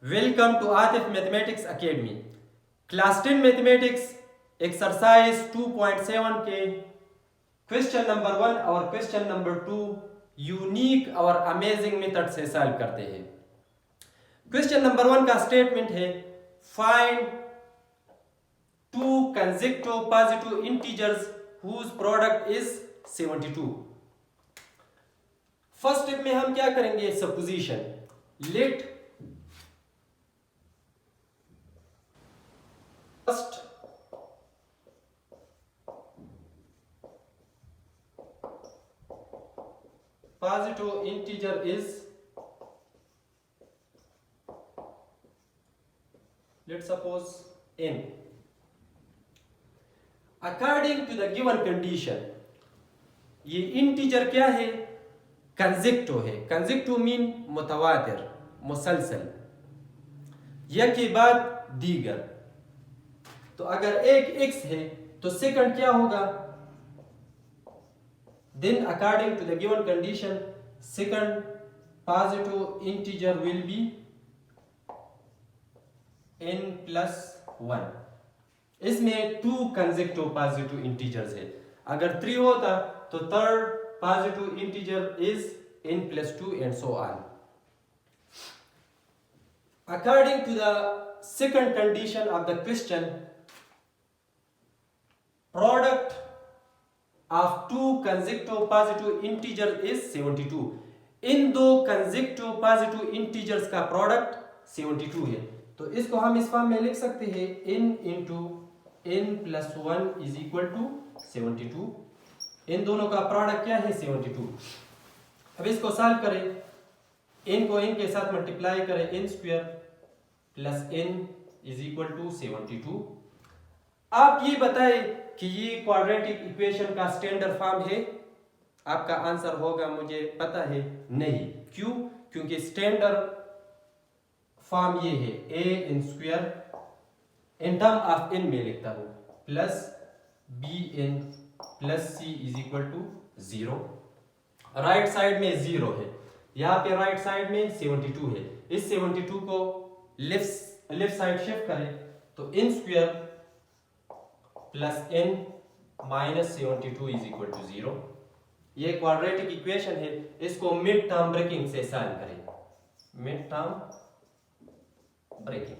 Welcome to Atif Mathematics Academy. Class 10 Mathematics exercise 2.7 के question number 1 और question number 2 unique और amazing method से solve करते हैं। क्वेश्चन नंबर 1 का स्टेटमेंट है find two consecutive positive integers whose product is 72। First step में हम क्या करेंगे, supposition. Let first positive integer is, let's suppose n. According to the given condition, ये इंटीजर क्या है, कंसेक्टिव है। कंसेक्टिव मीन मुतवातिर, मुसलसल, या के बाद दीगर। तो अगर एक x है तो सेकंड क्या होगा, then according to the given condition second positive integer will be n plus 1। इसमें टू कंसेक्टिव पॉजिटिव इंटीजर्स है। अगर 3 होता तो third positive integer is n plus 2 and so on। According to the second condition of the question, product of two consecutive positive integers is 72। इन दो consecutive positive integers का product 72 है। तो इसको हम इस फॉर्म में लिख सकते हैं n into n plus 1 is equal to 72। इन दोनों का प्रोडक्ट क्या है, 72। अब इसको सॉल्व करें, n को n के साथ मल्टीप्लाई करें, n square plus n is equal to 72। आप ये बताएं कि ये क्वाड्रेटिक इक्वेशन का स्टैंडर्ड फॉर्म है। आपका आंसर होगा मुझे पता है नहीं। क्यों? क्योंकि स्टैंडर्ड फॉर्म ये है a N square in term of n में लिखता हूं plus bn plus c is equal to 0। Right side में 0 है, यहां पे राइट साइड में 72 है। इस 72 को लेफ्ट साइड शिफ्ट करें तो n square plus n minus 72 is equal to 0। ये क्वाड्रेटिक इक्वेशन है। इसको मिड टर्म ब्रेकिंग से सॉल्व करें, mid term breaking.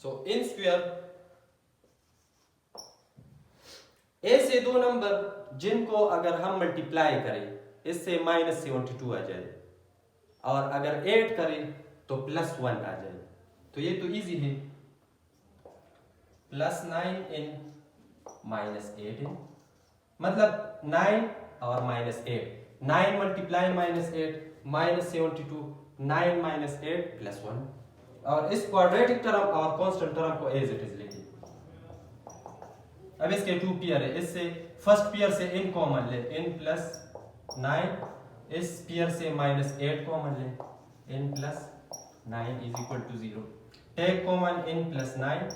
So n square, a से दो नंबर जिनको अगर हम मल्टीप्लाई करें इससे माइनस 72 आ जाए, और अगर ऐड करें तो प्लस 1 आ जाए। तो ये तो इजी है, प्लस 9n माइनस 8n, मतलब 9 और minus 8। 9 multiply minus 8 minus 72, 9 minus 8 plus 1। और इस क्वाड्रेटिक टर्म और कांस्टेंट टर्म को एज इट इज लिखिए। अब इसके टू पेयर है, इससे फर्स्ट पेयर से n कॉमन ले, n प्लस 9, इस पेयर से माइनस 8 कॉमन ले, n plus 9 is equal to 0। Take common n plus 9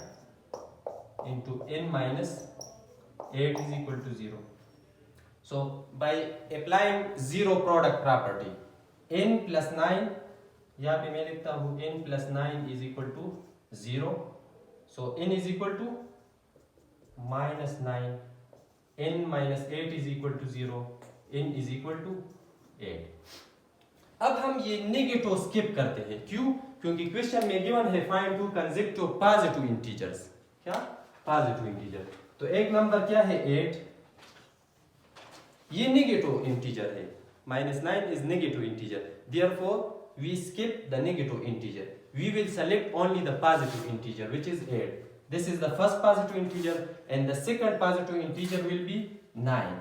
into n minus 8 is equal to 0। So by applying zero product property, n plus 9, यहाँ पे मैं लिखता हूँ n plus 9 is equal to 0। So n is equal to minus 9, n minus 8 is equal to 0, n is equal to 8। अब हम ये negative skip करते हैं। क्यों? क्योंकि क्वेश्चन में गिवन है find two consecutive positive integers. क्या? Positive integer. तो एक नंबर क्या है, 8, ये नेगेटिव इंटीजर है, -9 is negative integer, therefore we skip the negative integer, we will select only the positive integer which is 8। This is the first positive integer and the second positive integer will be 9,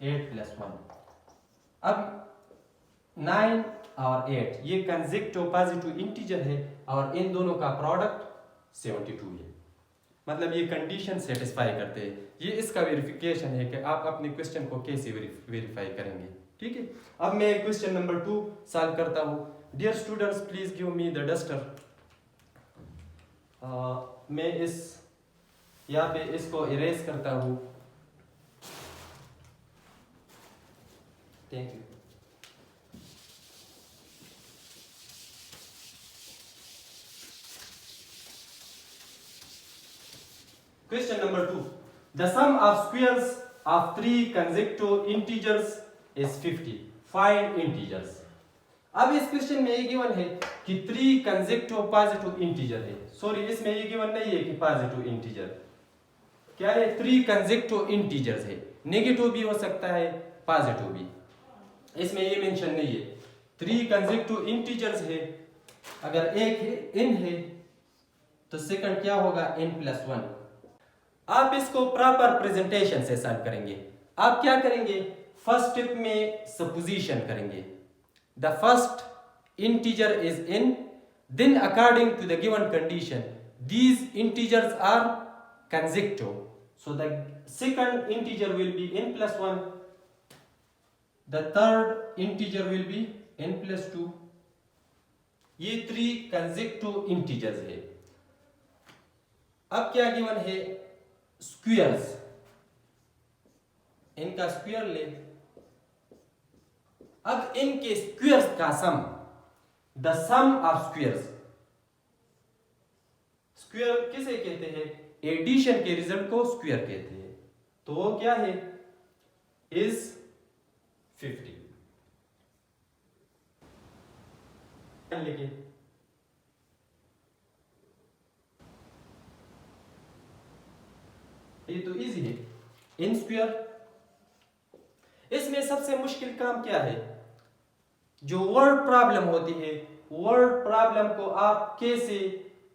8 plus 1। अब 9 और 8 ये consecutive positive integer है और इन दोनों का product 72 है, मतलब ये कंडीशन सेटिस्फाई करते हैं। ये इसका वेरिफिकेशन है कि आप अपने क्वेश्चन को कैसे वेरीफाई करेंगे। ठीक है, अब मैं क्वेश्चन नंबर 2 सॉल्व करता हूँ। Dear students please give me the duster. मैं इस यहाँ पे इसको इरेज करता हूँ। Thank you. Question number 2. The sum of squares of 3 consecutive integers is 50. Find integers. अब इस क्वेश्चन में ये गिवन है कि 3 consecutive पॉजिटिव इंटीजर है. सॉरी, इसमें ये गिवन नहीं है कि पॉजिटिव इंटीजर. क्या है? 3 consecutive इंटीजर्स है. नेगेटिव भी हो सकता है, पॉजिटिव भी. इसमें ये मेंशन नहीं है. 3 consecutive इंटीजर्स है. अगर एक है n है तो सेकंड क्या होगा? n+1. आप इसको प्रॉपर प्रेजेंटेशन से सॉल्व करेंगे. आप क्या करेंगे? फर्स्ट स्टेप में सपोजिशन करेंगे. The first integer is n, then according to the given condition these integers are consecutive, so the second integer will be n+1, the third integer will be n+2. ये 3 consecutive integers है. अब क्या given है? Squares. इनका square ले. अब इनके squares का sum, the sum of squares. Square किसे कहते हैं? एडिशन के रिजल्ट को स्क्वायर कहते हैं. तो वो क्या है? इज 50. लिखे. ये तो इजी है. In square. इसमें सबसे मुश्किल काम क्या है? जो वर्ड प्रॉब्लम होती है, वर्ड प्रॉब्लम को आप कैसे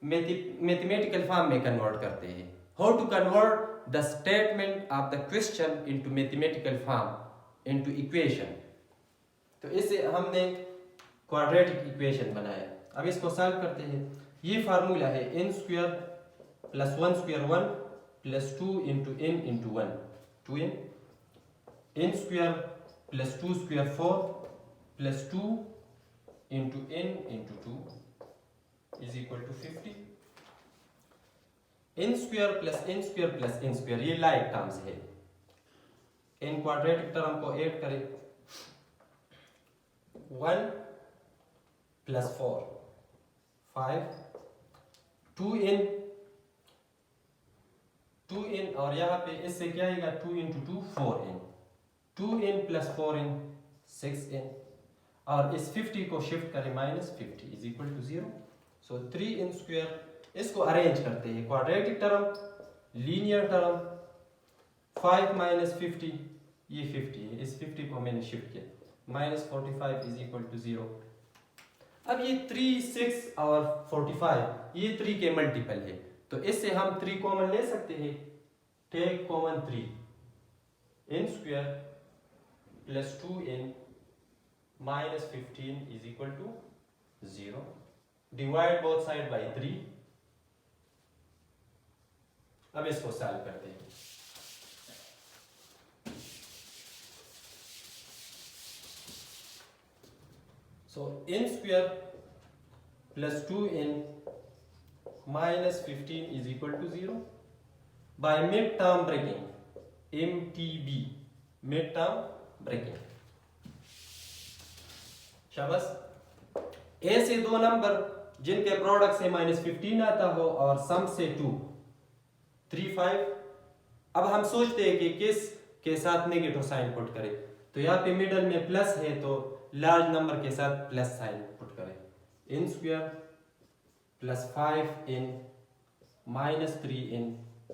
मैथमेटिकल फॉर्म में कन्वर्ट करते हैं. How to convert the statement of the question into mathematical form, into equation. तो इससे हमने क्वाड्रेटिक इक्वेशन बनाया. अब इसको सॉल्व करते हैं. ये फार्मूला है n square plus 1 square 1 plus 2 into n into 1 2n. n square plus 2 square 4 plus 2 into n into 2 is equal to 50. n square plus n square plus n square ये like terms है. n quadratic term को add करें. 1 plus 4 5 2n और यहाँ पे इससे क्या आएगा? 2 into 2 4n. 2n plus 4n 6n. और इस 50 को शिफ्ट करें -50 is equal to 0. So 3n square. इसको अरेंज करते हैं. Quadratic term, linear term. 5 minus 50 ये 50 है. इस 50 को मैंने शिफ्ट किया. -45 इज इक्वल टू 0. अब ये 3 6 और 45 ये 3 के मल्टीपल है. तो इससे हम 3 कॉमन ले सकते हैं. Take common 3. n square plus 2n minus 15 is equal to 0. Divide both side by 3. अब इसको सॉल्व करते हैं. So n square plus 2n minus 15 is equal to 0 by mid-term breaking, MTB, mid-term breaking. शाबाश. ए से 2 number जिनके product से -15 आता हो और सम से 2 3 5. अब हम सोचते हैं कि किस के साथ नेगेटिव साइन पुट करें. तो यहाँ पे मिडल में प्लस है तो लार्ज नंबर के साथ प्लस साइन पुट करें. n square plus 5n minus 3n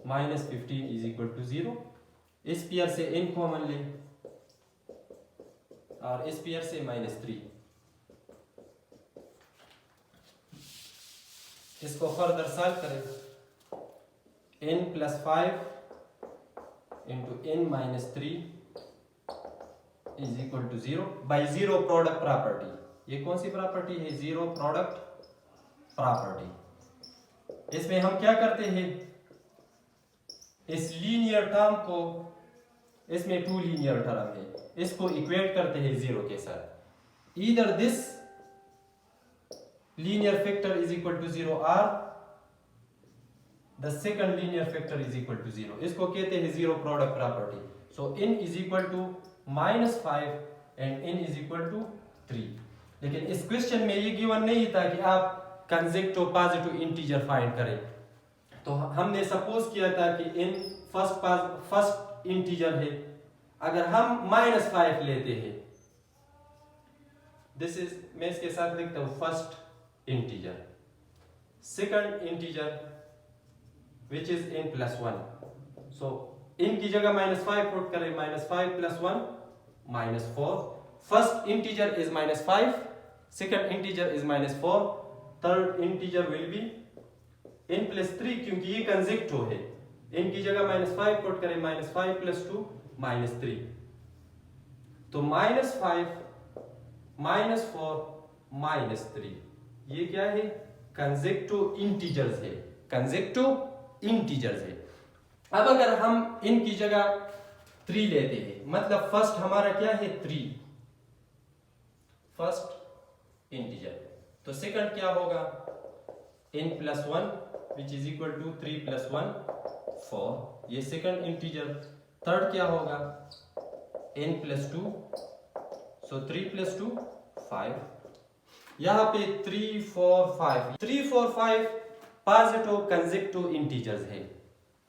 minus 15 is equal to 0. इस पेयर से n कॉमन ले और इस पेयर से -3. इसको फर्दर सॉल्व करें. n plus 5 into n minus 3 is equal to 0 by 0 product property. ये कौन सी प्रॉपर्टी है? 0 प्रोडक्ट प्रॉपर्टी. इसमें हम क्या करते हैं? इस लीनियर टर्म को, इसमें 2 लीनियर टर्म है, इसको इक्वेट करते हैं 0 के साथ. Either this linear factor is equal to 0 और the second linear factor is equal to 0. इसको कहते हैं 0 product property. So n is equal to -5 and n is equal to 3. लेकिन इस क्वेश्चन में ये गिवन नहीं था कि आप कंसेक्टिव पॉजिटिव इंटीजर फाइंड करें. तो हमने सपोज किया था कि इन फर्स्ट इंटीजर है, अगर हम -5 लेते हैं, दिस इज, मैं इसके साथ लिखता हूं first integer, second integer which is in +1, सो इन की जगह -5 पुट करें, -5 + 1 -4, first integer is -5, second integer is -4, third integer will B n +3, क्योंकि ये कंसेक्टिव है, n की जगह -5 पुट करें, -5 + 2 -3, तो -5 -4 -3, ये क्या है, कंसेक्टिव इंटीजर्स है, कंसेक्टिव इंटीजर्स है। अब अगर हम इन की जगह 3 लेते हैं, मतलब फर्स्ट हमारा क्या है 3, फर्स्ट इंटीजर, तो सेकंड क्या होगा n + 1 which is equal to 3 + 1 4, ये सेकंड इंटीजर। थर्ड क्या होगा n + 2, सो 3 + 2 5, यहाँ पे 3 4 5 पॉजिटिव कंसेक्टिव इंटीजर्स है,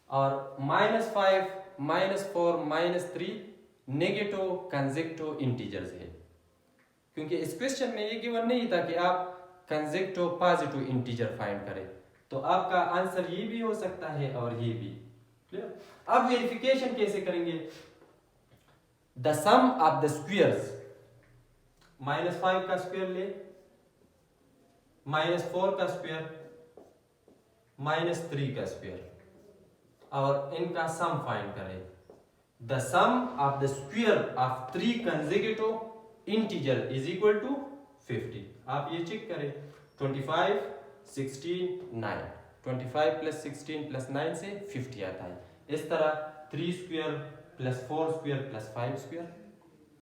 और -5 -4 -3 नेगेटिव कंसेक्टिव इंटीजर्स है, क्योंकि इस क्वेश्चन में ये गिवन नहीं था कि आप कंसेक्टिव पॉजिटिव इंटीजर फाइंड करें, तो आपका आंसर ये भी हो सकता है और ये भी। क्लियर? अब वेरिफिकेशन कैसे करेंगे, the sum of the squares, -5 का स्क्वायर ले, -4 का स्क्वायर, -3 का स्क्वायर, और इनका सम फाइंड करें। The sum of the square of 3 consecutive integer is equal to 50। आप ये चेक करें, 25 16 9, 25 + 16 + 9 से 50 आता है। इस तरह 3 स्क्वायर + 4 स्क्वायर + 5 स्क्वायर